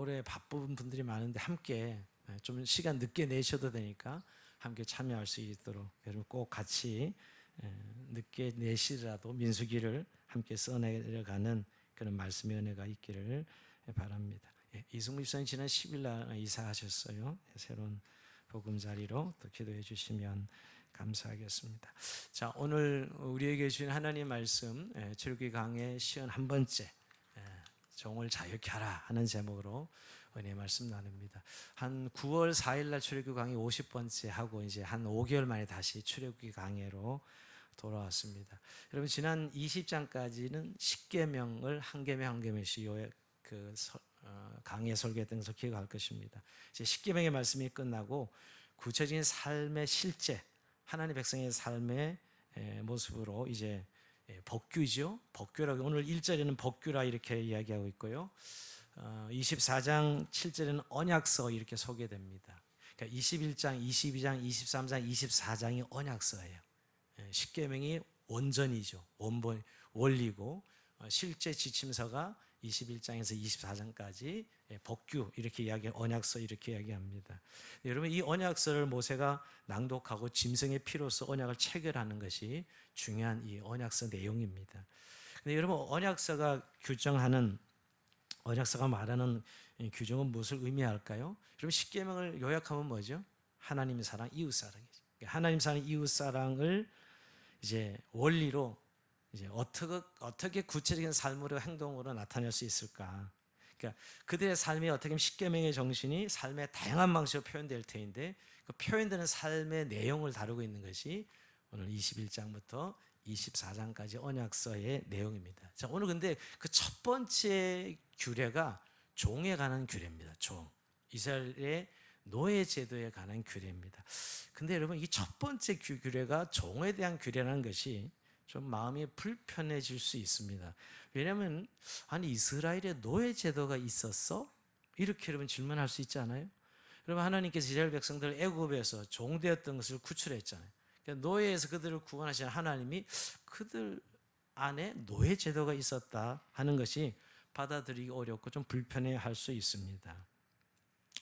올해 바쁜 분들이 많은데 함께 좀 시간 늦게 내셔도 되니까 함께 참여할 수 있도록 여러분 꼭 같이 늦게 내시더라도 민수기를 함께 써내려가는 그런 말씀의 은혜가 있기를 바랍니다. 이승무 집사님 지난 10일 날 이사하셨어요. 새로운 보금자리로 또 기도해 주시면 감사하겠습니다. 자, 오늘 우리에게 주신 하나님 말씀 출애굽기 강의 51번째 종을 자유케 하라 하는 제목으로 은혜 말씀 나눕니다. 한 9월 4일 날 출애굽기 강의 50번째 하고 이제 한 5개월 만에 다시 출애굽기 강의로 돌아왔습니다. 여러분 지난 20장까지는 10계명을 한 계명 한 계명씩 강의 설계했던 것을 기억할 것입니다. 이제 10계명의 말씀이 끝나고 구체적인 삶의 실제 하나님의 백성의 삶의 모습으로 이제 법규죠. 법규라고 오늘 1절에는 법규라 이렇게 이야기하고 있고요. 24장 7절에는 언약서 이렇게 소개됩니다. 그러니까 21장, 22장, 23장, 24장이 언약서예요. 십계명이 원전이죠. 원본 원리고 실제 지침서가 21장에서 24장까지 법규 이렇게 언약서 이렇게 이야기합니다. 여러분 이 언약서를 모세가 낭독하고 짐승의 피로써 언약을 체결하는 것이 중요한 이 언약서 내용입니다. 근데 여러분 언약서가 말하는 규정은 무엇을 의미할까요? 여러분 십계명을 요약하면 뭐죠? 하나님의 사랑, 이웃 사랑이죠. 하나님 사랑, 이웃 사랑을 이제 원리로 이제 어떻게 구체적인 삶으로 행동으로 나타낼 수 있을까? 그러니까 그들의 삶이 어떻게 보면 십계명의 정신이 삶의 다양한 방식으로 표현될 터인데 그 표현되는 삶의 내용을 다루고 있는 것이 오늘 21장부터 24장까지 언약서의 내용입니다. 자, 오늘 근데 그 첫 번째 규례가 종에 관한 규례입니다. 종. 이스라엘의 노예 제도에 관한 규례입니다. 근데 여러분 이 첫 번째 규례가 종에 대한 규례라는 것이 좀 마음이 불편해질 수 있습니다. 왜냐하면 아니 이스라엘에 노예 제도가 있었어? 이렇게 여러분 질문할 수 있지 않아요? 여러분 하나님께서 이스라엘 백성들 애굽에서 종되었던 것을 구출했잖아요. 그러니까 노예에서 그들을 구원하신 하나님이 그들 안에 노예 제도가 있었다 하는 것이 받아들이기 어렵고 좀 불편해할 수 있습니다.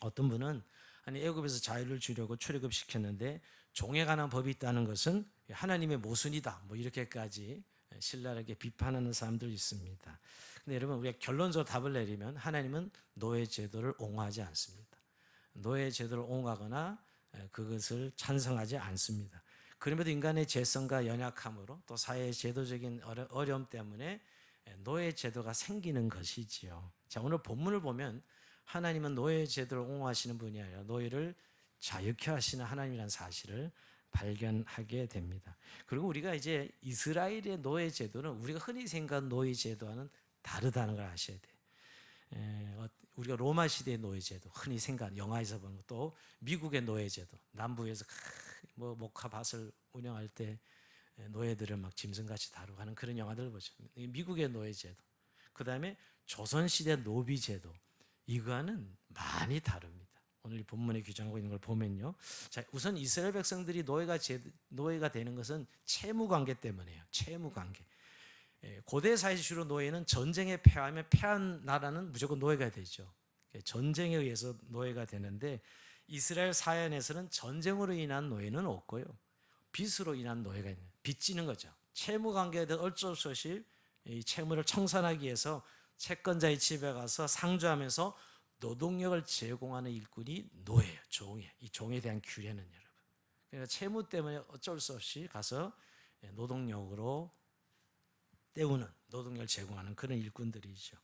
어떤 분은 아니 애굽에서 자유를 주려고 출애굽시켰는데 종에 관한 법이 있다는 것은 하나님의 모순이다 뭐 이렇게까지 신랄하게 비판하는 사람들이 있습니다. 근데 여러분 우리가 결론적으로 답을 내리면 하나님은 노예 제도를 옹호하지 않습니다. 노예 제도를 옹호하거나 그것을 찬성하지 않습니다. 그럼에도 인간의 죄성과 연약함으로 또 사회의 제도적인 어려움 때문에 노예 제도가 생기는 것이지요. 자, 오늘 본문을 보면 하나님은 노예 제도를 옹호하시는 분이 아니라 노예를 자유케 하시는 하나님이라는 사실을 발견하게 됩니다. 그리고 우리가 이제 이스라엘의 노예 제도는 우리가 흔히 생각하는 노예 제도와는 다르다는 걸 아셔야 돼요. 우리가 로마 시대의 노예 제도 흔히 생각하는 영화에서 보는 또 미국의 노예 제도 남부에서 뭐 목화밭을 운영할 때 노예들을 막 짐승같이 다루고 하는 그런 영화들을 보죠. 미국의 노예 제도. 그 다음에 조선시대 노비 제도. 이거와는 많이 다릅니다. 오늘 본문에 규정하고 있는 걸 보면요. 자, 우선 이스라엘 백성들이 노예가 되는 것은 채무 관계 때문이에요. 채무 관계. 고대 사회에서 주로 노예는 전쟁에 패하면 패한 나라는 무조건 노예가 되죠. 전쟁에 의해서 노예가 되는데 이스라엘 사연에서는 전쟁으로 인한 노예는 없고요. 빚으로 인한 노예가 있는 빚지는 거죠. 채무 관계에 대해 어쩔 수 없이 이 채무를 청산하기 위해서 채권자의 집에 가서 상주하면서 노동력을 제공하는 일꾼이 노예예요. 종이에요. 이 종에 대한 규례는 여러분. 그러니까 채무 때문에 어쩔 수 없이 가서 노동력으로 때우는 노동력을 제공하는 그런 일꾼들이죠.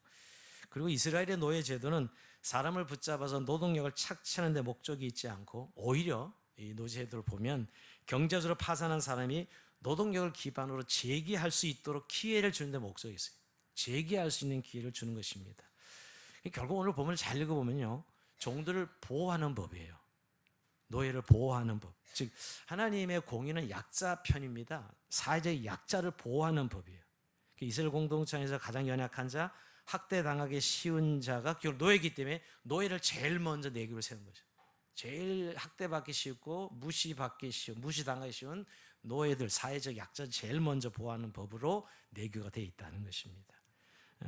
그리고 이스라엘의 노예 제도는 사람을 붙잡아서 노동력을 착취하는 데 목적이 있지 않고 오히려 이 노예 제도를 보면 경제적으로 파산한 사람이 노동력을 기반으로 재기할 수 있도록 기회를 주는 데 목적이 있어요. 재기할 수 있는 기회를 주는 것입니다. 결국 오늘 본문을 잘 읽어보면요. 종들을 보호하는 법이에요. 노예를 보호하는 법. 즉 하나님의 공의는 약자 편입니다. 사회적 약자를 보호하는 법이에요. 이스라엘 공동체에서 가장 연약한 자, 학대당하기 쉬운 자가 결국 노예이기 때문에 노예를 제일 먼저 내규를 세운 거죠. 제일 학대받기 쉽고 무시당하기 쉬운 노예들, 사회적 약자를 제일 먼저 보호하는 법으로 내규가 되어 있다는 것입니다.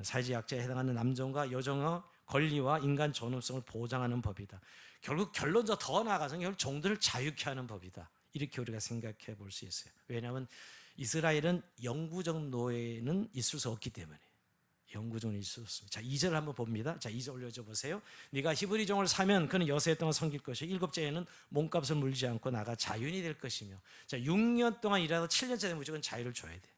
사회적 약자에 해당하는 남종과 여종의 권리와 인간 존엄성을 보장하는 법이다. 결국 결론적 더 나아가서 결국 종들을 자유케 하는 법이다. 이렇게 우리가 생각해 볼 수 있어요. 왜냐하면 이스라엘은 영구적 노예는 있을 수 없기 때문에. 영구적으로 있을 수 없습니다. 자, 2절 한번 봅니다. 자, 2절 올려줘 보세요. 네가 히브리 종을 사면 그는 여섯 해 동안 섬길 것이요 일곱째에는 몸값을 물지 않고 나가 자유인이 될 것이며. 자, 6년 동안 일하다 7년째 되면 무조건 자유를 줘야 돼.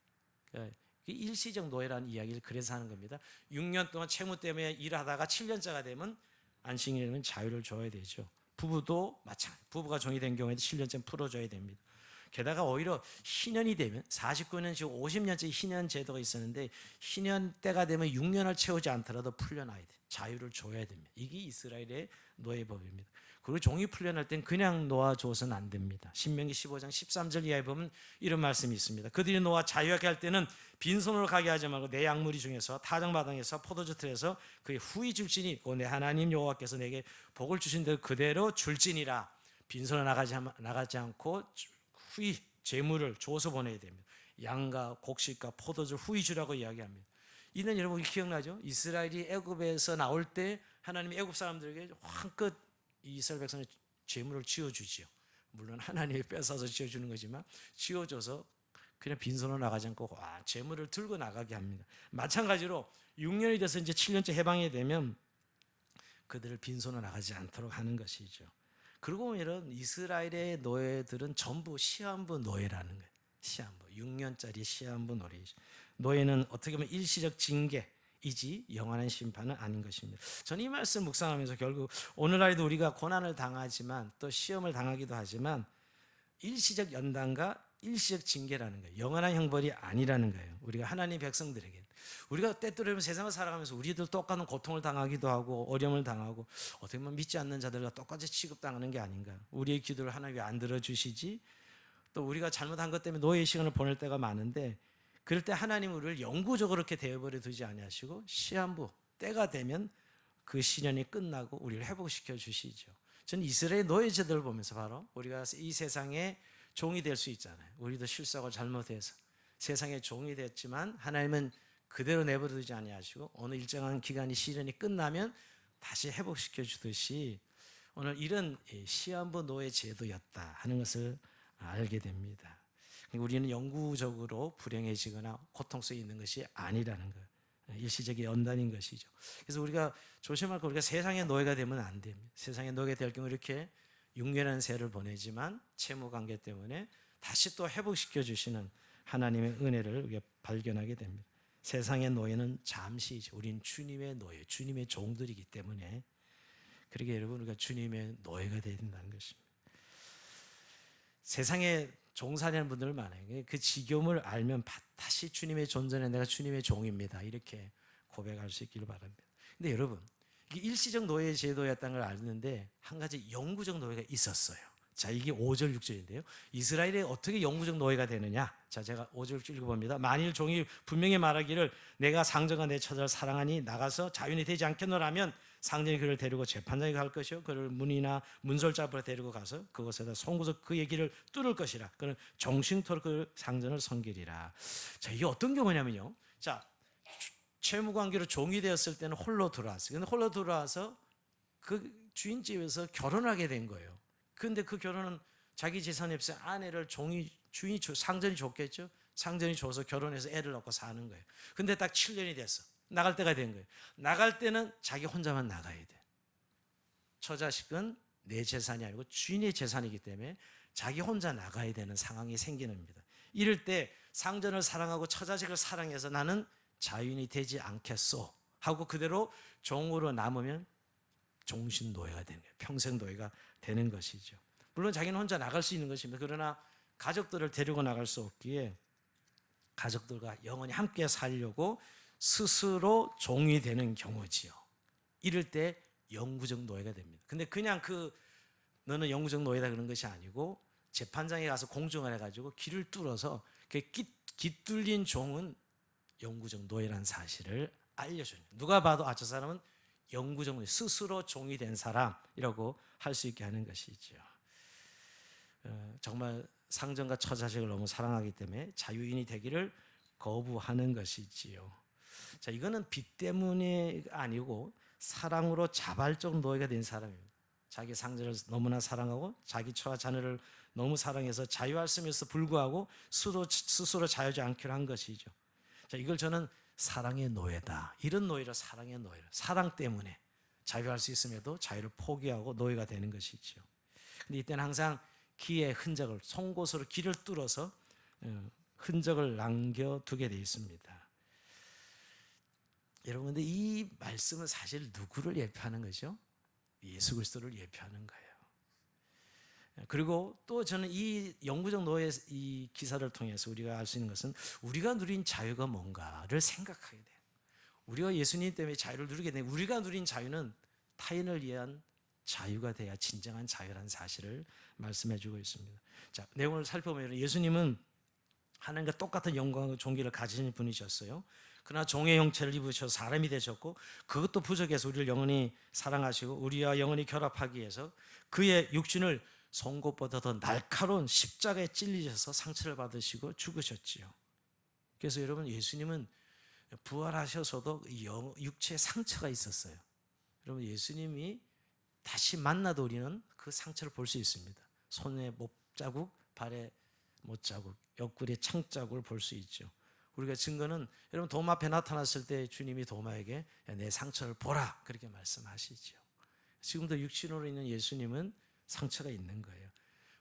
그러니까 일시적 노예라는 이야기를 그래서 하는 겁니다. 6년 동안 채무 때문에 일하다가 7년째가 되면 안식일이 되면 자유를 줘야 되죠. 부부도 마찬가지. 부부가 종이 된 경우에도 7년째 풀어줘야 됩니다. 게다가 오히려 희년이 되면 49년 지금 50년째 희년 제도가 있었는데 희년 때가 되면 6년을 채우지 않더라도 풀려나야 돼. 자유를 줘야 됩니다. 이게 이스라엘의 노예법입니다. 그리고 종이 풀려날 땐 그냥 놓아줘서는 안 됩니다. 신명기 15장 13절 이하에 보면 이런 말씀이 있습니다. 그들이 놓아 자유하게 할 때는 빈손으로 가게 하지 말고 내 양무리 중에서 타작마당에서 포도주 틀에서 그의 후히 줄진이 있고 내 하나님 여호와께서 내게 복을 주신 대로 그대로 줄지니라. 빈손으로 나가지 않고 후히 재물을 줘서 보내야 됩니다. 양과 곡식과 포도주 후히 주라고 이야기합니다. 이는 여러분 기억나죠? 이스라엘이 애굽에서 나올 때 하나님이 애굽 사람들에게 한껏 이스라엘 백성의 재물을 지어주지요. 물론 하나님이 뺏어서 지어주는 거지만 지어줘서 그냥 빈손으로 나가지 않고 재물을 들고 나가게 합니다. 마찬가지로 6년이 돼서 이제 7년째 해방이 되면 그들을 빈손으로 나가지 않도록 하는 것이죠. 그러고 보면 이스라엘의 노예들은 전부 시한부 노예라는 거예요. 시한부, 6년짜리 시한부 노예이죠. 노예는 어떻게 보면 일시적 징계이지 영원한 심판은 아닌 것입니다. 저는 이 말씀 묵상하면서 결국 오늘날에도 우리가 고난을 당하지만 또 시험을 당하기도 하지만 일시적 연단과 일시적 징계라는 거예요. 영원한 형벌이 아니라는 거예요. 우리가 하나님 백성들에게 우리가 때때로 세상을 살아가면서 우리들 똑같은 고통을 당하기도 하고 어려움을 당하고 어떻게 보면 믿지 않는 자들과 똑같이 취급당하는 게 아닌가. 우리의 기도를 하나님이 안 들어주시지. 또 우리가 잘못한 것 때문에 노예의 시간을 보낼 때가 많은데 그럴 때 하나님은 우리를 영구적으로 이렇게 대어버려 두지 아니하시고 시한부 때가 되면 그 시련이 끝나고 우리를 회복시켜 주시죠. 저는 이스라엘 노예 제도를 보면서 바로 우리가 이 세상에 종이 될 수 있잖아요. 우리도 실수하고 잘못해서 세상의 종이 됐지만 하나님은 그대로 내버려 두지 아니하시고 어느 일정한 기간이 시련이 끝나면 다시 회복시켜 주듯이 오늘 이런 시한부 노예 제도였다 하는 것을 알게 됩니다. 우리는 영구적으로 불행해지거나 고통 속에 있는 것이 아니라는 것, 일시적인 연단인 것이죠. 그래서 우리가 조심할 거 우리가 세상의 노예가 되면 안 됩니다. 세상의 노예가 될 경우 이렇게 6년의 세를 보내지만 채무 관계 때문에 다시 또 회복시켜 주시는 하나님의 은혜를 우리가 발견하게 됩니다. 세상의 노예는 잠시이죠. 우리는 주님의 노예, 주님의 종들이기 때문에 그러게 여러분 우리가 주님의 노예가 되어야 된다는 것입니다. 세상에 종사하는 분들 많아요. 그 지겨움을 알면 다시 주님의 존재는 내가 주님의 종입니다. 이렇게 고백할 수 있기를 바랍니다. 근데 여러분 이게 일시적 노예 제도였다는 걸 알는데 한 가지 영구적 노예가 있었어요. 자, 이게 5절 6절인데요. 이스라엘이 어떻게 영구적 노예가 되느냐? 자, 제가 5절 6절 읽어봅니다. 만일 종이 분명히 말하기를 내가 상전과 내 처자를 사랑하니 나가서 자유인이 되지 않겠노라면 상전이 그를 데리고 재판장에 갈 것이요 그를 문이나 문설자 앞으로 데리고 가서 그곳에다 송구서 그 얘기를 뚫을 것이라. 그는 정신토록 그 상전을 섬기리라. 자, 이게 어떤 경우냐면요. 자, 채무 관계로 종이 되었을 때는 홀로 들어왔어요. 근데 홀로 들어와서 그 주인 집에서 결혼하게 된 거예요. 근데 그 결혼은 자기 재산이 없어요. 아내를 주인이 상전이 줬겠죠. 상전이 줘서 결혼해서 애를 낳고 사는 거예요. 근데 딱 7년이 됐어. 나갈 때가 된 거예요. 나갈 때는 자기 혼자만 나가야 돼. 처자식은 내 재산이 아니고 주인의 재산이기 때문에 자기 혼자 나가야 되는 상황이 생기는 겁니다. 이럴 때 상전을 사랑하고 처자식을 사랑해서 나는 자유인이 되지 않겠소 하고 그대로 종으로 남으면 종신 노예가 되는 거예요. 평생 노예가 되는 것이죠. 물론 자기는 혼자 나갈 수 있는 것입니다. 그러나 가족들을 데리고 나갈 수 없기에 가족들과 영원히 함께 살려고 스스로 종이 되는 경우지요. 이럴 때 영구적 노예가 됩니다. 근데 그냥 너는 영구적 노예다 그런 것이 아니고 재판장에 가서 공정을 해가지고 길을 뚫어서 깃뚫린 종은 영구적 노예라는 사실을 알려줘요. 누가 봐도 저 사람은 영구적 노예, 스스로 종이 된 사람이라고 할 수 있게 하는 것이죠. 정말 상전과 처자식을 너무 사랑하기 때문에 자유인이 되기를 거부하는 것이지요. 자, 이거는 빚 때문이 아니고 사랑으로 자발적 노예가 된 사람입니다. 자기 상대를 너무나 사랑하고 자기 처와 자녀를 너무 사랑해서 자유할음에도 불구하고 스스로 자유하지 않기로 한 것이죠. 자, 이걸 저는 사랑의 노예다. 이런 노예를 사랑의 노예를. 사랑 때문에 자유할 수 있음에도 자유를 포기하고 노예가 되는 것이죠. 근데 이때는 항상 기의 흔적을, 송곳으로 길을 뚫어서 흔적을 남겨두게 되어 있습니다. 여러분, 근데 이 말씀은 사실 누구를 예표하는 거죠? 예수 그리스도를 예표하는 거예요. 그리고 또 저는 이 영구적 노예 이 기사를 통해서 우리가 알 수 있는 것은 우리가 누린 자유가 뭔가를 생각하게 돼요. 우리가 예수님 때문에 자유를 누리게 되면 우리가 누린 자유는 타인을 위한 자유가 돼야 진정한 자유라는 사실을 말씀해 주고 있습니다. 자, 내용을 살펴보면 예수님은 하나님과 똑같은 영광과 존귀를 가지신 분이셨어요. 그러나 종의 형체를 입으셔서 사람이 되셨고 그것도 부족해서 우리를 영원히 사랑하시고 우리와 영원히 결합하기 위해서 그의 육신을 송곳보다 더 날카로운 십자가에 찔리셔서 상처를 받으시고 죽으셨지요. 그래서 여러분, 예수님은 부활하셔서도 육체에 상처가 있었어요. 여러분, 예수님이 다시 만나도 우리는 그 상처를 볼 수 있습니다. 손에 못자국, 발에 못자국, 옆구리에 창자국을 볼 수 있죠. 우리가 증거는 여러분 도마 앞에 나타났을 때 주님이 도마에게 내 상처를 보라 그렇게 말씀하시죠. 지금도 육신으로 있는 예수님은 상처가 있는 거예요.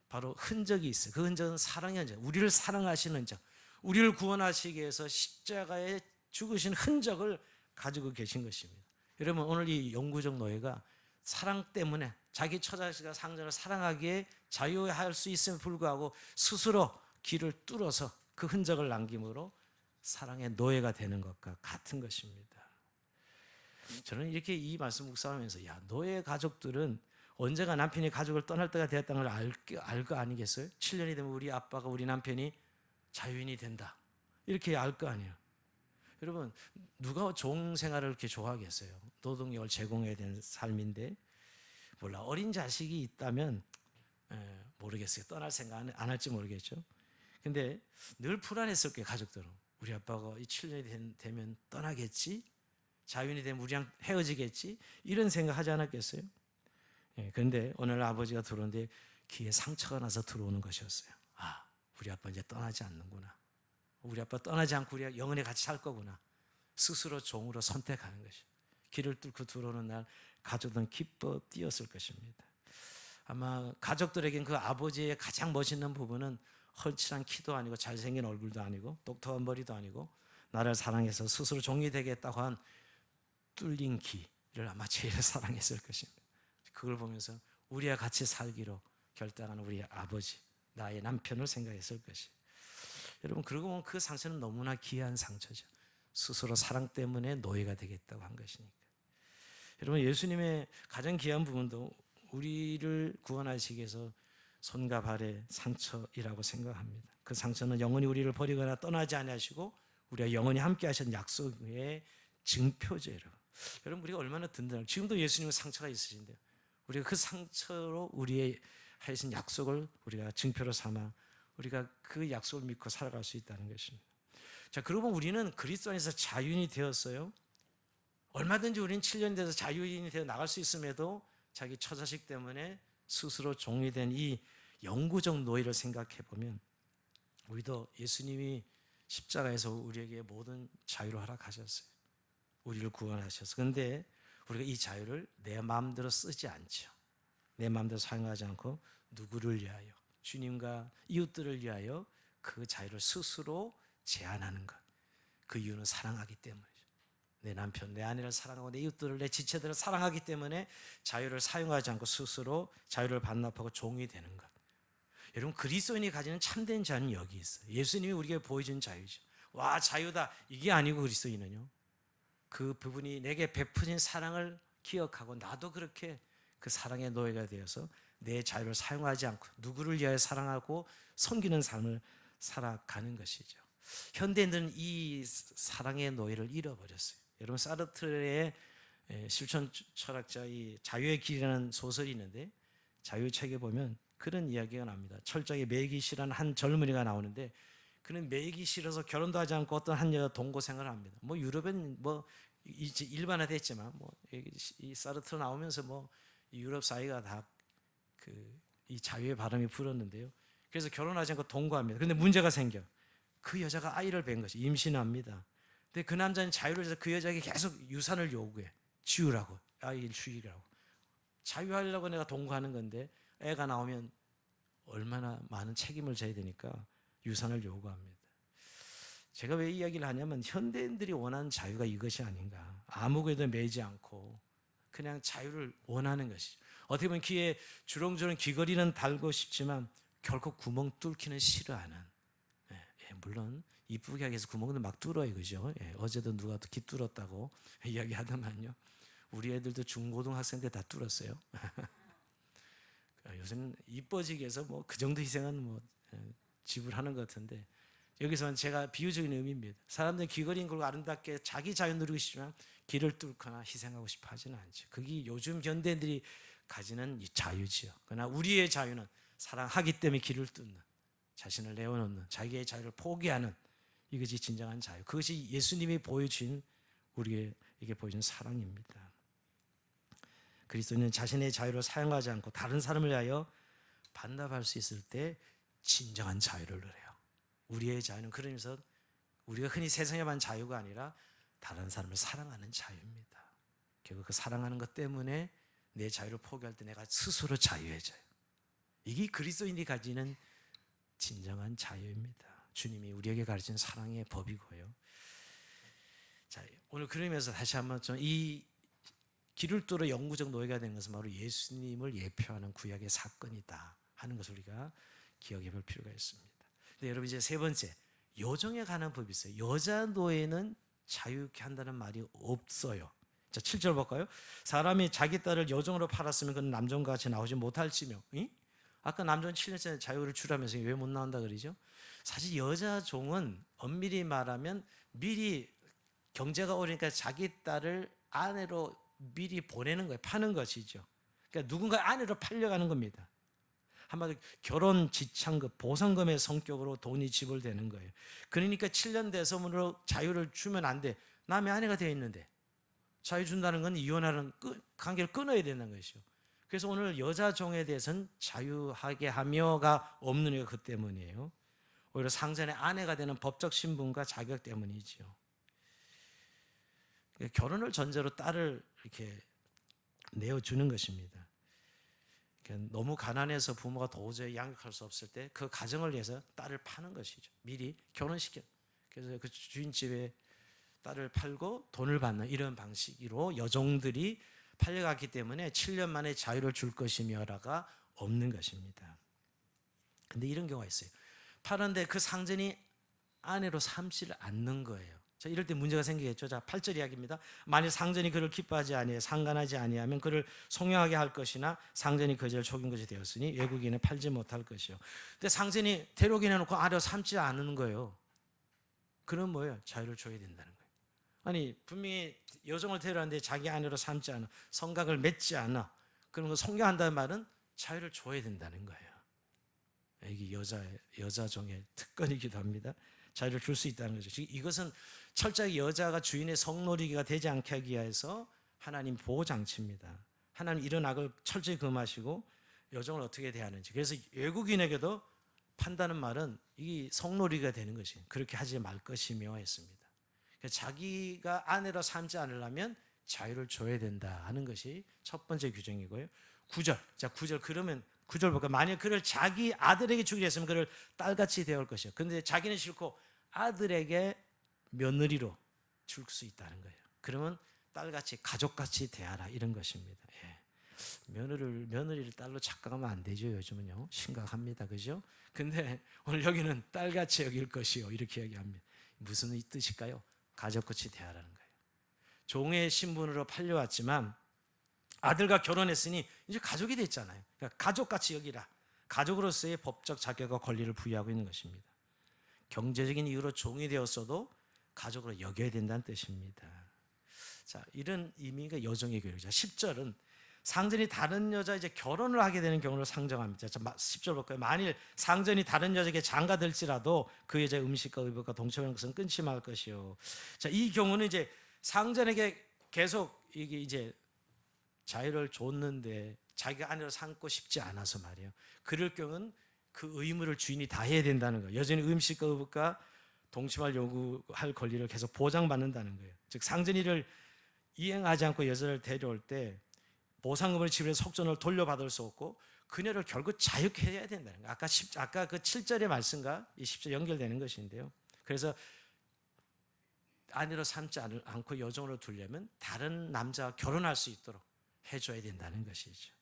바로 흔적이 있어요. 그 흔적은 사랑의 흔적, 우리를 사랑하시는 흔적, 우리를 구원하시기 위해서 십자가에 죽으신 흔적을 가지고 계신 것입니다. 여러분, 오늘 이 영구적 노예가 사랑 때문에 자기 처자식과 상전을 사랑하기에 자유할 수 있음에 불구하고 스스로 길을 뚫어서 그 흔적을 남김으로 사랑의 노예가 되는 것과 같은 것입니다. 저는 이렇게 이 말씀 묵상하면서 노예 가족들은 언제가 남편이 가족을 떠날 때가 되었다는 걸 알 거 아니겠어요? 7년이 되면 우리 아빠가 우리 남편이 자유인이 된다 이렇게 알 거 아니에요. 여러분, 누가 종 생활을 그렇게 좋아하겠어요? 노동력을 제공해야 되는 삶인데 몰라, 어린 자식이 있다면 모르겠어요. 떠날 생각 안 할지 모르겠죠. 근데 늘 불안했을 거예요. 가족들은 우리 아빠가 이 7년이 되면 떠나겠지, 자유인이 되면 우리랑 헤어지겠지, 이런 생각 하지 않았겠어요? 그런데 오늘 아버지가 들어오는데 귀에 상처가 나서 들어오는 것이었어요. 아, 우리 아빠 이제 떠나지 않는구나. 우리 아빠 떠나지 않고 우리가 영원히 같이 살 거구나. 스스로 종으로 선택하는 것이. 길을 뚫고 들어오는 날 가족들은 기뻐 뛰었을 것입니다. 아마 가족들에겐 그 아버지의 가장 멋있는 부분은 헐칠한 키도 아니고 잘생긴 얼굴도 아니고 똑똑한 머리도 아니고 나를 사랑해서 스스로 종이 되겠다고 한 뚫린 귀를 아마 제일 사랑했을 것입니다. 그걸 보면서 우리와 같이 살기로 결단하는 우리 아버지, 나의 남편을 생각했을 것이. 여러분, 그러고 보면 그 상처는 너무나 귀한 상처죠. 스스로 사랑 때문에 노예가 되겠다고 한 것이니까. 여러분, 예수님의 가장 귀한 부분도 우리를 구원하시기 위해서 손과 발의 상처이라고 생각합니다. 그 상처는 영원히 우리를 버리거나 떠나지 아니하시고 우리가 영원히 함께 하신 약속의 증표죠. 여러분, 우리가 얼마나 든든할까요? 지금도 예수님은 상처가 있으신데요. 우리가 그 상처로 우리의 하신 약속을 우리가 증표로 삼아 우리가 그 약속을 믿고 살아갈 수 있다는 것입니다. 자, 그러고 우리는 그리스도 안에서 자유인이 되었어요. 얼마든지 우리는 7년이 돼서 자유인이 되어 나갈 수 있음에도 자기 처자식 때문에 스스로 종이 된 이 영구적 노예를 생각해 보면 우리도 예수님이 십자가에서 우리에게 모든 자유를 허락하셨어요. 우리를 구원하셔서. 그런데 우리가 이 자유를 내 마음대로 쓰지 않죠. 내 마음대로 사용하지 않고 누구를 위하여, 주님과 이웃들을 위하여 그 자유를 스스로 제한하는 것. 그 이유는 사랑하기 때문이죠. 내 남편, 내 아내를 사랑하고 내 이웃들을, 내 지체들을 사랑하기 때문에 자유를 사용하지 않고 스스로 자유를 반납하고 종이 되는 것. 여러분, 그리스도인이 가지는 참된 자유는 여기 있어요. 예수님이 우리에게 보여준 자유죠. 와, 자유다, 이게 아니고 그리스도인은요, 그 부분이 내게 베푸신 사랑을 기억하고 나도 그렇게 그 사랑의 노예가 되어서 내 자유를 사용하지 않고 누구를 위하여 사랑하고 섬기는 삶을 살아가는 것이죠. 현대인들은 이 사랑의 노예를 잃어버렸어요. 여러분, 사르트르의 실천 철학자 이 자유의 길이라는 소설이 있는데 자유 책에 보면 그런 이야기가 납니다. 철저하게 매이기 싫어하는 한 젊은이가 나오는데 그는 매이기 싫어서 결혼도 하지 않고 어떤 한 여자 동거 생활을 합니다. 유럽엔 이제 일반화됐지만 이 사르트 나오면서 유럽 사회가 다 이 자유의 바람이 불었는데요. 그래서 결혼하지 않고 동거합니다. 그런데 문제가 생겨. 그 여자가 아이를 뵌 것이 임신합니다. 근데 그 남자는 자유를 해서 그 여자에게 계속 유산을 요구해. 지우라고, 아이를 죽이라고. 자유하려고 내가 동거하는 건데 애가 나오면 얼마나 많은 책임을 져야 되니까 유산을 요구합니다. 제가 왜 이야기를 하냐면 현대인들이 원하는 자유가 이것이 아닌가. 아무것에도 매이지 않고 그냥 자유를 원하는 것이죠. 어떻게 보면 귀에 주렁주렁 귀걸이는 달고 싶지만 결코 구멍 뚫기는 싫어하는. 물론 이쁘게 하기 위해서 구멍도 막 뚫어요, 그죠? 어제도 누가 귀 뚫었다고 이야기하더만요. 우리 애들도 중고등학생 때 다 뚫었어요. 요새는 이뻐지기 위해서 그 정도 희생은 지불하는 것 같은데, 여기서는 제가 비유적인 의미입니다. 사람들은 귀걸이인 걸로 아름답게 자기 자유 누리고 싶지만 길을 뚫거나 희생하고 싶어 하지는 않죠. 그게 요즘 현대인들이 가지는 이 자유지요. 그러나 우리의 자유는 사랑하기 때문에 길을 뚫는, 자신을 내어놓는, 자기의 자유를 포기하는, 이것이 진정한 자유. 그것이 예수님이 보여준, 우리에게 보여준 사랑입니다. 그리스도인은 자신의 자유를 사용하지 않고 다른 사람을 위하여 반납할 수 있을 때 진정한 자유를 누려요. 우리의 자유는 그러면서 우리가 흔히 세상에 말하는 자유가 아니라 다른 사람을 사랑하는 자유입니다. 결국 그 사랑하는 것 때문에 내 자유를 포기할 때 내가 스스로 자유해져요. 이게 그리스도인이 가지는 진정한 자유입니다. 주님이 우리에게 가르친 사랑의 법이고요. 자, 오늘 그러면서 다시 한번 좀 이 길을 뚫어 영구적 노예가 되는 것은 바로 예수님을 예표하는 구약의 사건이다 하는 것을 우리가 기억해 볼 필요가 있습니다. 근데 여러분, 이제 세 번째, 여정에 관한 법이 있어요. 여자 노예는 자유케 한다는 말이 없어요. 자, 7절 볼까요? 사람이 자기 딸을 여종으로 팔았으면 그는 남종과 같이 나오지 못할지며. 아까 남종 7년째 자유를 주라면서 왜 못 나온다 그러죠? 사실 여자 종은 엄밀히 말하면 미리 경제가 어려우니까 자기 딸을 아내로 미리 보내는 거예요. 파는 것이죠. 그러니까 누군가 아내로 팔려가는 겁니다. 한마디로 결혼 지참금, 보상금의 성격으로 돈이 지불되는 거예요. 그러니까 7년 대소문으로 자유를 주면 안 돼. 남의 아내가 되어 있는데 자유 준다는 건 이혼하는 관계를 끊어야 된다는 것이죠. 그래서 오늘 여자 종에 대해서는 자유하게 하며가 없는 이유가 그 때문이에요. 오히려 상전의 아내가 되는 법적 신분과 자격 때문이죠. 결혼을 전제로 딸을 이렇게 내어주는 것입니다. 너무 가난해서 부모가 도저히 양육할 수 없을 때 그 가정을 위해서 딸을 파는 것이죠. 미리 결혼시켜. 그래서 그 주인집에 딸을 팔고 돈을 받는 이런 방식으로 여종들이 팔려갔기 때문에 7년 만에 자유를 줄 것이며라가 없는 것입니다. 근데 이런 경우가 있어요. 팔았는데 그 상전이 아내로 삼지를 않는 거예요. 자, 이럴 때 문제가 생기겠죠. 자, 8절 이야기입니다. 만일 상전이 그를 기뻐하지 아니하여 상관하지 아니하면 그를 송영하게 할 것이나 상전이 그 죄를 속인 것이 되었으니 외국인은 팔지 못할 것이요. 근데 상전이 데려오긴 해놓고 아내로 삼지 않는 거예요. 그럼 뭐예요? 자유를 줘야 된다는 거예요. 아니, 분명히 여종을 데려왔는데 자기 아내로 삼지 않아, 성각을 맺지 않아. 그런 거 송영한다는 말은 자유를 줘야 된다는 거예요. 이게 여자 종의 특권이기도 합니다. 자유를 줄 수 있다는 거죠. 이것은 철저하게 여자가 주인의 성노리기가 되지 않게 하기 위해서 하나님 보호장치입니다. 하나님 이런 악을 철저히 금하시고 여종을 어떻게 대하는지. 그래서 외국인에게도 판다는 말은 이 성노리가 되는 것이 그렇게 하지 말 것이며 했습니다. 자기가 아내로 삼지 않으려면 자유를 줘야 된다 하는 것이 첫 번째 규정이고요. 9절. 자, 9절 그러면 9절 볼까요? 만약 그를 자기 아들에게 주기로 했으면 그를 딸같이 대할 것이요. 그런데 자기는 싫고 아들에게 며느리로 줄 수 있다는 거예요. 그러면 딸같이 가족같이 대하라 이런 것입니다. 예. 며느리를 딸로 착각하면 안 되죠. 요즘은요. 심각합니다. 그죠? 근데 오늘 여기는 딸같이 여길 것이요. 이렇게 얘기합니다. 무슨 뜻일까요? 가족같이 대하라는 거예요. 종의 신분으로 팔려왔지만 아들과 결혼했으니 이제 가족이 됐잖아요. 그러니까 가족같이 여기라. 가족으로서의 법적 자격과 권리를 부여하고 있는 것입니다. 경제적인 이유로 종이 되었어도 가족으로 여겨야 된다는 뜻입니다. 자, 이런 의미가 여종의 교육이죠. 10절은 상전이 다른 여자 이제 결혼을 하게 되는 경우를 상정합니다. 자, 10절 볼까요? 만일 상전이 다른 여자에게 장가들지라도 그 여자의 음식과 의복과 동침하는 것은 끊지 말 것이요. 자, 이 경우는 이제 상전에게 계속 이게 이제 자유를 줬는데 자기가 아내로 삼고 싶지 않아서 말이에요. 그럴 경우는 그 의무를 주인이 다 해야 된다는 거예요. 여전히 음식과 의복과 동침할 요구할 권리를 계속 보장받는다는 거예요. 즉 상전이를 이행하지 않고 여자를 데려올 때 보상금을 지불해서 속전을 돌려받을 수 없고 그녀를 결국 자유케 해야 된다는 거예요. 아까 그 7절의 말씀과 이 10절 연결되는 것인데요. 그래서 아내로 삼지 않고 여종으로 두려면 다른 남자와 결혼할 수 있도록 해줘야 된다는 것이죠.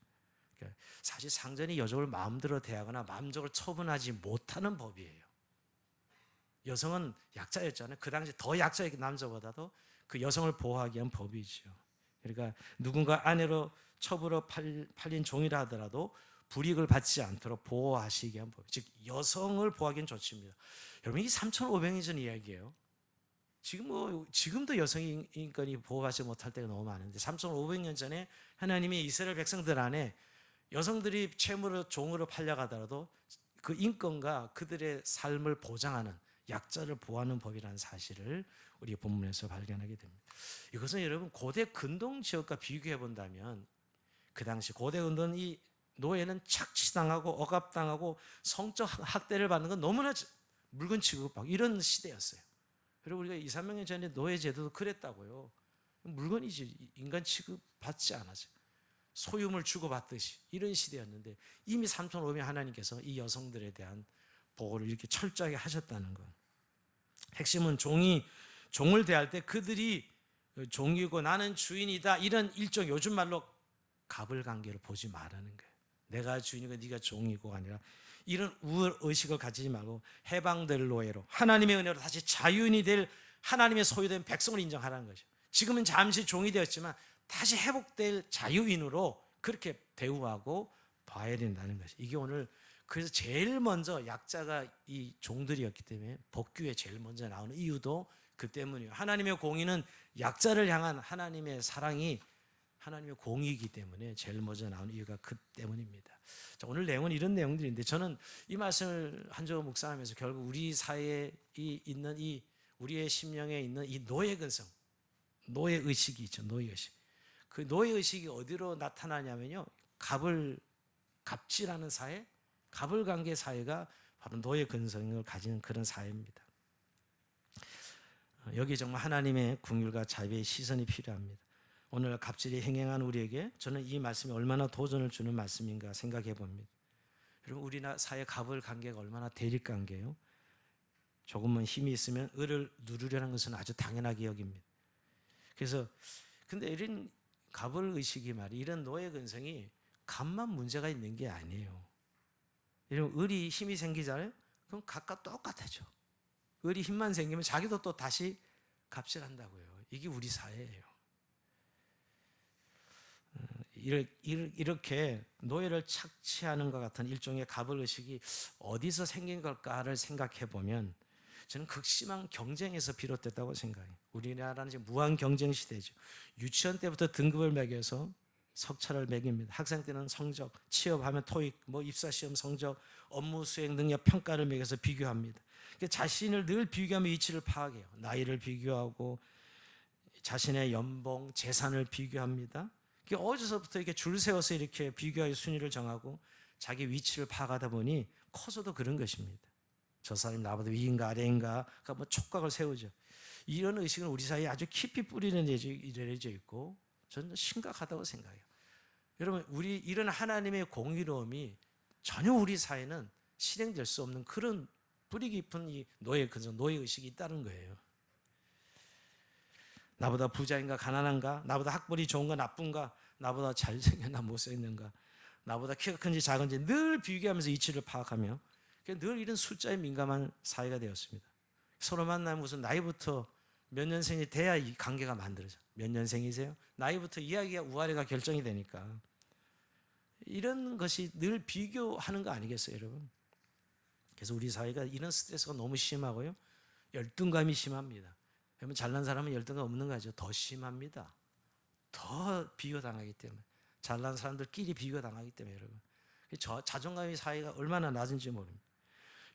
그러니까 사실 상전이 여종을 마음대로 대하거나 마음적으로 처분하지 못하는 법이에요. 여성은 약자였잖아요. 그 당시 더 약자였기 남자보다도 그 여성을 보호하기 위한 법이죠. 그러니까 누군가 아내로 처부로 팔린 종이라 하더라도 불이익을 받지 않도록 보호하시기 위한 법. 즉 여성을 보호하기는 좋습니다. 여러분 이 3,500년 전 이야기예요. 지금도 여성 인권이 보호하지 못할 때가 너무 많은데 3,500년 전에 하나님이 이스라엘 백성들 안에 여성들이 채무로 종으로 팔려가더라도 그 인권과 그들의 삶을 보장하는 약자를 보호하는 법이라는 사실을 우리 본문에서 발견하게 됩니다. 이것은 여러분 고대 근동 지역과 비교해 본다면 그 당시 고대 근동 이 노예는 착취당하고 억압당하고 성적 학대를 받는 건 너무나 물건 취급하고 이런 시대였어요. 그리고 우리가 2, 300년 전에 노예 제도도 그랬다고요. 물건이지 인간 취급받지 않았어요. 소유물 주고받듯이 이런 시대였는데 이미 3,500년 하나님께서 이 여성들에 대한 보호를 이렇게 철저하게 하셨다는 것. 핵심은 종을 대할 때 그들이 종이고 나는 주인이다 이런 일종 요즘 말로 갑을관계를 보지 말라는 거예요. 내가 주인이고 네가 종이고가 아니라 이런 우월의식을 가지지 말고 해방될 노예로 하나님의 은혜로 다시 자유인이 될 하나님의 소유된 백성을 인정하라는 거죠. 지금은 잠시 종이 되었지만 다시 회복될 자유인으로 그렇게 대우하고 봐야 된다는 것이 이게 오늘 그래서 제일 먼저 약자가 이 종들이었기 때문에 법규에 제일 먼저 나오는 이유도 그 때문이에요. 하나님의 공의는 약자를 향한 하나님의 사랑이 하나님의 공의이기 때문에 제일 먼저 나오는 이유가 그 때문입니다. 자, 오늘 내용은 이런 내용들인데 저는 이 말씀을 한 주 묵상하면서 결국 우리 사회에 있는 이 우리의 심령에 있는 이 노예 근성, 노예 의식이 있죠. 노예 의식. 그 노예 의식이 어디로 나타나냐면요. 갑질하는 사회, 갑을관계 사회가 바로 노예 근성을 가지는 그런 사회입니다. 여기 정말 하나님의 긍휼과 자비의 시선이 필요합니다. 오늘 갑질이 행행한 우리에게 저는 이 말씀이 얼마나 도전을 주는 말씀인가 생각해 봅니다. 여러분 우리나라 사회 갑을관계가 얼마나 대립관계예요. 조금만 힘이 있으면 을을 누르려는 것은 아주 당연하게 여깁니다. 그래서 근데 이런 갑을의식이 말이 이런 노예 근성이 갑만 문제가 있는 게 아니에요. 여러분 을이 힘이 생기잖아요. 그럼 갑과 똑같아져. 을이 힘만 생기면 자기도 또 다시 갑질한다고요. 이게 우리 사회예요. 이렇게 노예를 착취하는 것 같은 일종의 갑을의식이 어디서 생긴 걸까를 생각해 보면 저는 극심한 경쟁에서 비롯됐다고 생각해요. 우리나라는 지금 무한 경쟁 시대죠. 유치원 때부터 등급을 매겨서 석차를 매깁니다. 학생 때는 성적, 취업하면 토익, 입사시험 성적, 업무 수행 능력 평가를 매겨서 비교합니다. 자신을 늘 비교하며 위치를 파악해요. 나이를 비교하고 자신의 연봉, 재산을 비교합니다. 어디서부터 이렇게 줄 세워서 이렇게 비교하여 순위를 정하고 자기 위치를 파악하다 보니 커서도 그런 것입니다. 저 사람이 나보다 위인가 아래인가 촉각을 세우죠. 이런 의식은 우리 사이에 아주 깊이 뿌리는 내려져 있고 저는 심각하다고 생각해요. 여러분 이런 하나님의 공의로움이 전혀 우리 사회는 실행될 수 없는 그런 뿌리 깊은 이 노예 의식이 있다는 거예요. 나보다 부자인가 가난한가, 나보다 학벌이 좋은가 나쁜가, 나보다 잘생겼나 못생겼는가, 나보다 키가 큰지 작은지 늘 비교하면서 이치를 파악하며 늘 이런 숫자에 민감한 사회가 되었습니다. 서로 만나면 무슨 나이부터 몇 년생이 돼야 이 관계가 만들어져. 몇 년생이세요? 나이부터 이야기가 우아래가 결정이 되니까 이런 것이 늘 비교하는 거 아니겠어요, 여러분? 그래서 우리 사회가 이런 스트레스가 너무 심하고요, 열등감이 심합니다. 여러분 잘난 사람은 열등감 없는 거죠. 더 심합니다. 더 비교당하기 때문에 잘난 사람들끼리 비교당하기 때문에 여러분 자존감이 사회가 얼마나 낮은지 모릅니다.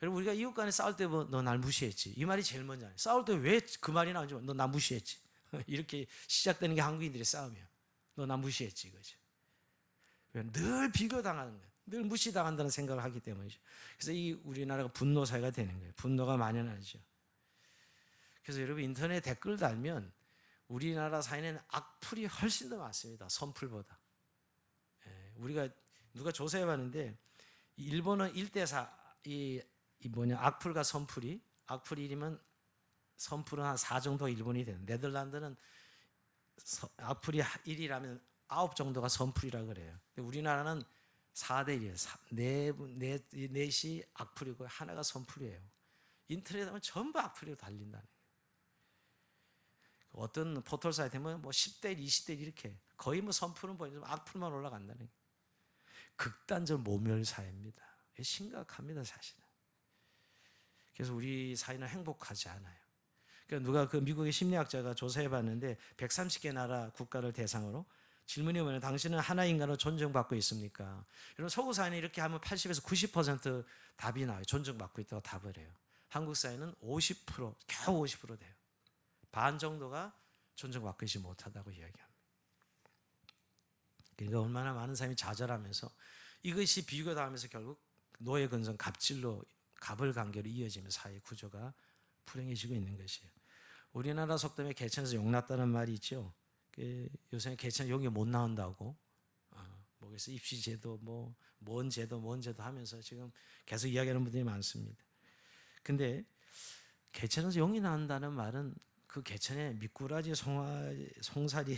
여러분 우리가 이웃 간에 싸울 때 너 날 무시했지 이 말이 제일 먼저 아니에요. 싸울 때 왜 그 말이 나오는지 너 나 무시했지 이렇게 시작되는 게 한국인들의 싸움이에요. 너 나 무시했지, 그죠? 늘 비교당하는 거예요. 늘 무시당한다는 생각을 하기 때문이죠. 그래서 이 우리나라가 분노 사회가 되는 거예요. 분노가 만연하죠. 그래서 여러분 인터넷 댓글 달면 우리나라 사회는 악플이 훨씬 더 많습니다. 선플보다. 우리가 누가 조사해봤는데 일본은 1대4 악플과 선플이 악플이 1이면 선플은 한 4 정도 일본이 되는. 네덜란드는 악플이 1이라면 9 정도가 선플이라 그래요. 근데 우리나라는 4대1이에요. 넷이 악플이고 하나가 선플이에요. 인터넷 하면 전부 악플이 달린다는 거예요. 어떤 포털 사이트면 뭐 10대1, 20대1 이렇게 거의 뭐 선플은 보이지만 악플만 올라간다는 거예요. 극단적 모멸 사회입니다. 심각합니다, 사실은. 그래서 우리 사회는 행복하지 않아요. 그러니까 누가 그 미국의 심리학자가 조사해봤는데 130개 나라 국가를 대상으로 질문이 뭐냐면 당신은 하나의 인간으로 존중받고 있습니까? 여러분 서구 사회는 이렇게 하면 80에서 90% 답이 나와요. 존중받고 있다고 답을 해요. 한국 사회는 50%, 겨우 50% 돼요. 반 정도가 존중받고 있지 못하다고 이야기합니다. 그러니까 얼마나 많은 사람이 좌절하면서 이것이 비교당하면서 결국 노예 근성 갑질로 갑을 관계로 이어지면서 사회 구조가 불행해지고 있는 것이에요. 우리나라 속담에 개천에서 용 났다는 말이 있죠. 요새 개천 용이 못 나온다고 그래서 입시제도 뭔 제도 하면서 지금 계속 이야기하는 분들이 많습니다. 근데 개천에서 용이 나온다는 말은 그 개천에 미꾸라지, 송사리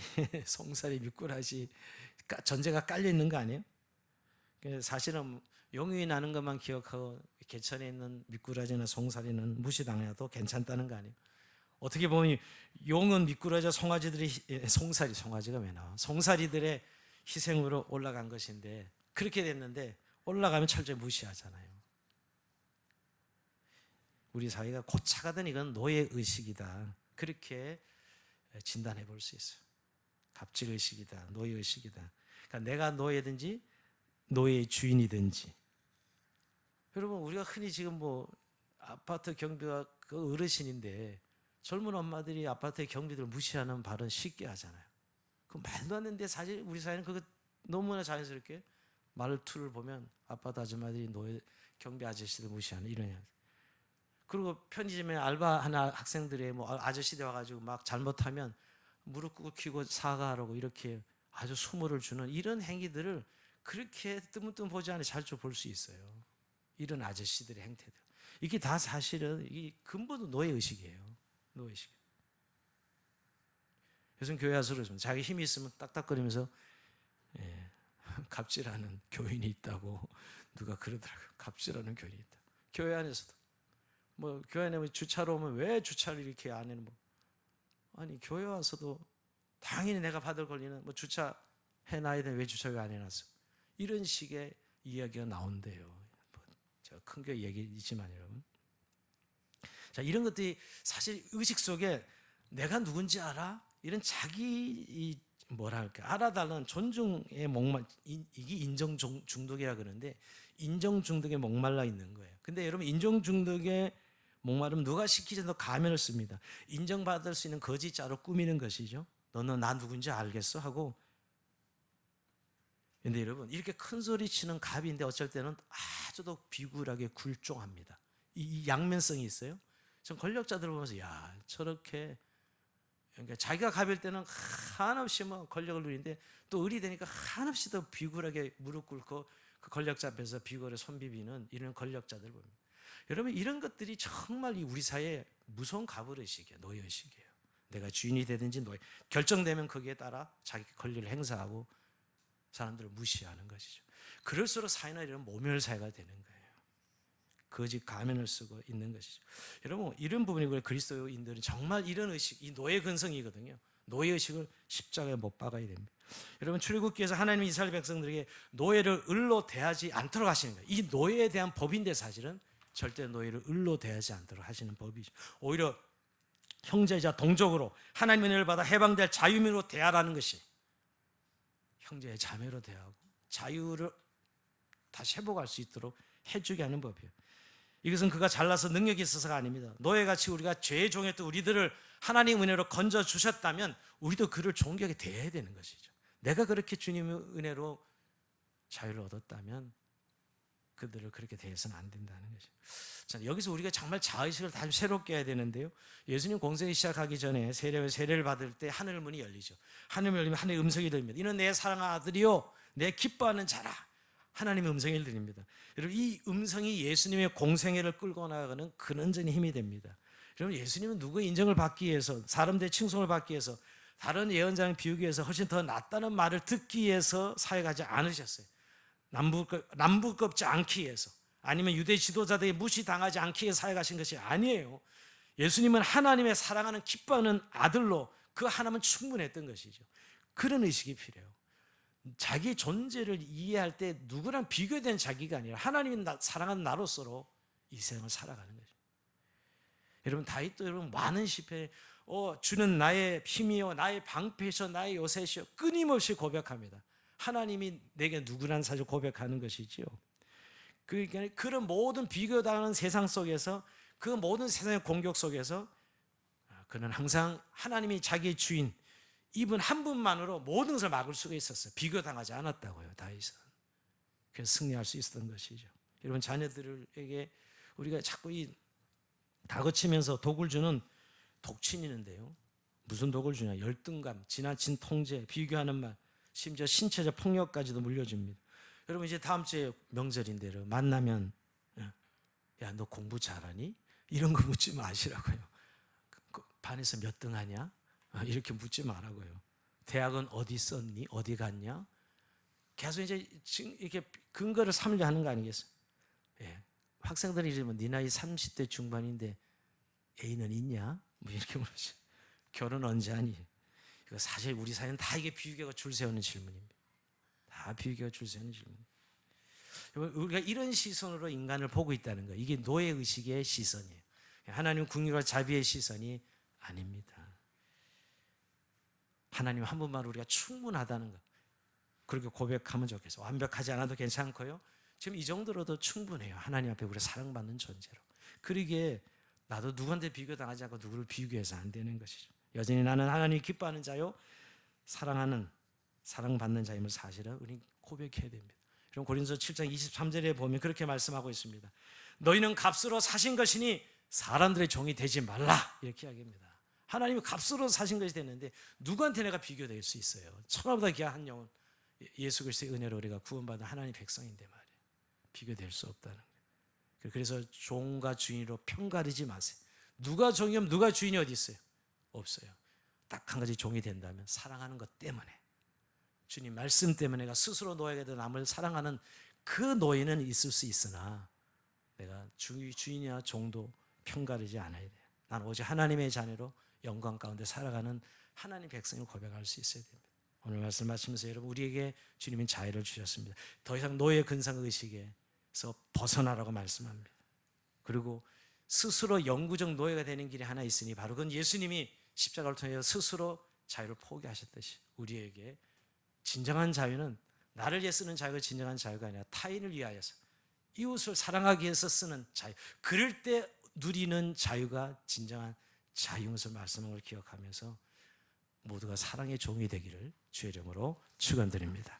미꾸라지 전제가 깔려 있는 거 아니에요? 사실은 용이 나는 것만 기억하고 개천에 있는 미꾸라지나 송사리는 무시당해도 괜찮다는 거 아니에요? 어떻게 보면 용은 미꾸라지와 송사리가 왜 나와? 송사리들의 희생으로 올라간 것인데 그렇게 됐는데 올라가면 철저히 무시하잖아요. 우리 사회가 고착하던 이건 노예의식이다. 그렇게 진단해 볼 수 있어요. 갑질의식이다. 노예의식이다. 그러니까 내가 노예든지 노예의 주인이든지. 여러분 우리가 흔히 지금 아파트 경비가 그 어르신인데 젊은 엄마들이 아파트의 경비들을 무시하는 발언 쉽게 하잖아요. 그 말도 안 되는데 사실 우리 사회는 그거 너무나 자연스럽게 말투를 보면 아파트 아줌마들이 노예 경비 아저씨들 무시하는 이런. 그리고 편의점에 알바하는 학생들의 아저씨들 와가지고 막 잘못하면 무릎 꿇고 키고 사과하라고 이렇게 아주 수모를 주는 이런 행위들을 그렇게 뜨문뜨문 보지 않아 자주 볼 수 있어요. 이런 아저씨들의 행태들. 이게 다 사실은 이 근본은 노예의식이에요. 노예의식. 요즘 교회 와서 그러죠. 자기 힘이 있으면 딱딱거리면서 갑질하는 교인이 있다고 누가 그러더라고요. 갑질하는 교인이 있다. 교회 안에서도. 교회 안에 주차로 오면 왜 주차를 이렇게 안 해는 아니 교회 와서도 당연히 내가 받을 권리는 주차 해놔야 되는데 왜 주차를 안 해놨어? 이런 식의 이야기가 나온대요. 제가 큰 교회 얘기이지만 여러분. 자, 이런 것들이 사실 의식 속에 내가 누군지 알아? 이런 자기 알아달라는 존중의 이게 인정 중독이라 그러는데 인정 중독에 목말라 있는 거예요. 근데 여러분 인정 중독에 목마르면 누가 시키지 않도 가면을 씁니다. 인정받을 수 있는 거짓자로 꾸미는 것이죠. 너는 나 누군지 알겠어? 하고. 근데 여러분 이렇게 큰 소리 치는 갑인데 어쩔 때는 아주 더 비굴하게 굴종합니다. 이 양면성이 있어요. 전 권력자들 보면서 야 저렇게 그러니까 자기가 갑일 때는 한없이 권력을 누리는데 또 을이 되니까 한없이 더 비굴하게 무릎 꿇고 그 권력자 앞에서 비굴에 손비비는 이런 권력자들 봅니다. 여러분 이런 것들이 정말 우리 사회에 무서운 갑을의식이에요. 노예의식이에요. 내가 주인이 되든지 노예 결정되면 거기에 따라 자기 권리를 행사하고 사람들을 무시하는 것이죠. 그럴수록 사회는 이런 모멸사회가 되는 거예요. 거짓 가면을 쓰고 있는 것이죠. 여러분 이런 부분이 그리스도인들은 정말 이런 의식, 이 노예 근성이거든요. 노예의식을 십자가에 못 박아야 됩니다. 여러분 출애굽기에서 하나님이 이스라엘 백성들에게 노예를 을로 대하지 않도록 하시는 거예요. 이 노예에 대한 법인데 사실은 절대 노예를 을로 대하지 않도록 하시는 법이죠. 오히려 형제자 동족으로 하나님의 은혜를 받아 해방될 자유민으로 대하라는 것이 형제의 자매로 대하고 자유를 다시 회복할 수 있도록 해주게 하는 법이에요. 이것은 그가 잘나서 능력이 있어서가 아닙니다. 노예같이 우리가 죄의 종했던 우리들을 하나님 은혜로 건져 주셨다면 우리도 그를 존귀하게 대해야 되는 것이죠. 내가 그렇게 주님의 은혜로 자유를 얻었다면 그들을 그렇게 대해서는 안 된다는 거죠. 자, 여기서 우리가 정말 자의식을 다시 새롭게 해야 되는데요. 예수님 공생이 시작하기 전에 세례를 받을 때 하늘 문이 열리죠. 하늘 열리면 하늘의 음성이 들립니다. 이는 내 사랑하는 아들이요 내 기뻐하는 자라. 하나님의 음성이 들립니다. 여러분, 이 음성이 예수님의 공생애를 끌고 나가는 근원적인 힘이 됩니다. 여러분, 예수님은 누구의 인정을 받기 위해서, 사람들의 칭송을 받기 위해서, 다른 예언자를 비우기 위해서 훨씬 더 낫다는 말을 듣기 위해서 사역하지 않으셨어요. 남부럽지 않기 위해서, 아니면 유대 지도자들에게 무시당하지 않기 위해서 사역하신 것이 아니에요. 예수님은 하나님의 사랑하는 기뻐하는 아들로 그 하나님은 충분했던 것이죠. 그런 의식이 필요해요. 자기 존재를 이해할 때 누구랑 비교된 자기가 아니라 하나님이 사랑하는 나로서로 이 세상을 살아가는 거죠. 여러분, 다윗도 여러분 많은 시편에 주는 나의 힘이요 나의 방패시요 나의 요새시요 끊임없이 고백합니다. 하나님이 내게 누구라는 사실 고백하는 것이지요. 그러니까 그런 모든 비교당하는 세상 속에서, 그 모든 세상의 공격 속에서 그는 항상 하나님이 자기의 주인, 이분 한 분만으로 모든 것을 막을 수가 있었어요. 비교당하지 않았다고요, 다윗은. 그래서 승리할 수 있었던 것이죠. 여러분, 자녀들에게 우리가 자꾸 이 다그치면서 독을 주는 독침이 있는데요. 무슨 독을 주냐? 열등감, 지나친 통제, 비교하는 말, 심지어 신체적 폭력까지도 물려줍니다. 여러분, 이제 다음 주에 명절인데 만나면 야, 너 공부 잘하니? 이런 거 묻지 마시라고요. 반에서 몇 등 하냐? 이렇게 묻지 말라고요. 대학은 어디 썼니? 어디 갔냐? 계속 이제 이렇게 근거를 삼으려 하는 거 아니겠어요? 예. 학생들이 이러면 네 나이 30대 중반인데 애인은 있냐? 뭐 이렇게 물으죠. 결혼 언제 하니? 이거 사실 우리 사회는 다 이게 비유계가 줄 세우는 질문입니다. 다 비유계가 줄 세우는 질문. 우리가 이런 시선으로 인간을 보고 있다는 거예요. 이게 노예의식의 시선이에요. 하나님 궁유와 자비의 시선이 아닙니다. 하나님 한 분만 우리가 충분하다는 것, 그렇게 고백하면 좋겠어요. 완벽하지 않아도 괜찮고요. 지금 이 정도로도 충분해요. 하나님 앞에 우리가 사랑받는 존재로. 그러기에 나도 누구한테 비교당하지 않고 누구를 비교해서 안 되는 것이죠. 여전히 나는 하나님이 기뻐하는 자요 사랑하는, 사랑받는 자임을 사실은 우리 고백해야 됩니다. 그럼 고린도서 7장 23절에 보면 그렇게 말씀하고 있습니다. 너희는 값으로 사신 것이니 사람들의 종이 되지 말라, 이렇게 이야기합니다. 하나님이 값으로 사신 것이 됐는데 누구한테 내가 비교될 수 있어요? 천하보다 귀한 영혼 예수 그리스도의 은혜로 우리가 구원받은 하나님의 백성인데 말이에요. 비교될 수 없다는 거예요. 그래서 종과 주인으로 편가르지 마세요. 누가 종이면 누가 주인이 어디 있어요? 없어요. 딱 한 가지 종이 된다면 사랑하는 것 때문에, 주님 말씀 때문에 내가 스스로 노예가 된 남을 사랑하는 그 노예는 있을 수 있으나 내가 주인이나 종도 편가르지 않아야 돼요. 난 오직 하나님의 자녀로 영광 가운데 살아가는 하나님 백성을 고백할 수 있어야 됩니다. 오늘 말씀 마치면서 여러분, 우리에게 주님은 자유를 주셨습니다. 더 이상 노예 근성의식에서 벗어나라고 말씀합니다. 그리고 스스로 영구적 노예가 되는 길이 하나 있으니 바로 그건 예수님이 십자가를 통해 스스로 자유를 포기하셨듯이 우리에게 진정한 자유는 나를 위해 쓰는 자유가 진정한 자유가 아니라 타인을 위하여서 이웃을 사랑하기 위해서 쓰는 자유, 그럴 때 누리는 자유가 진정한 자유인 것을 말씀한 걸 기억하면서 모두가 사랑의 종이 되기를 주의 이름으로 축원드립니다.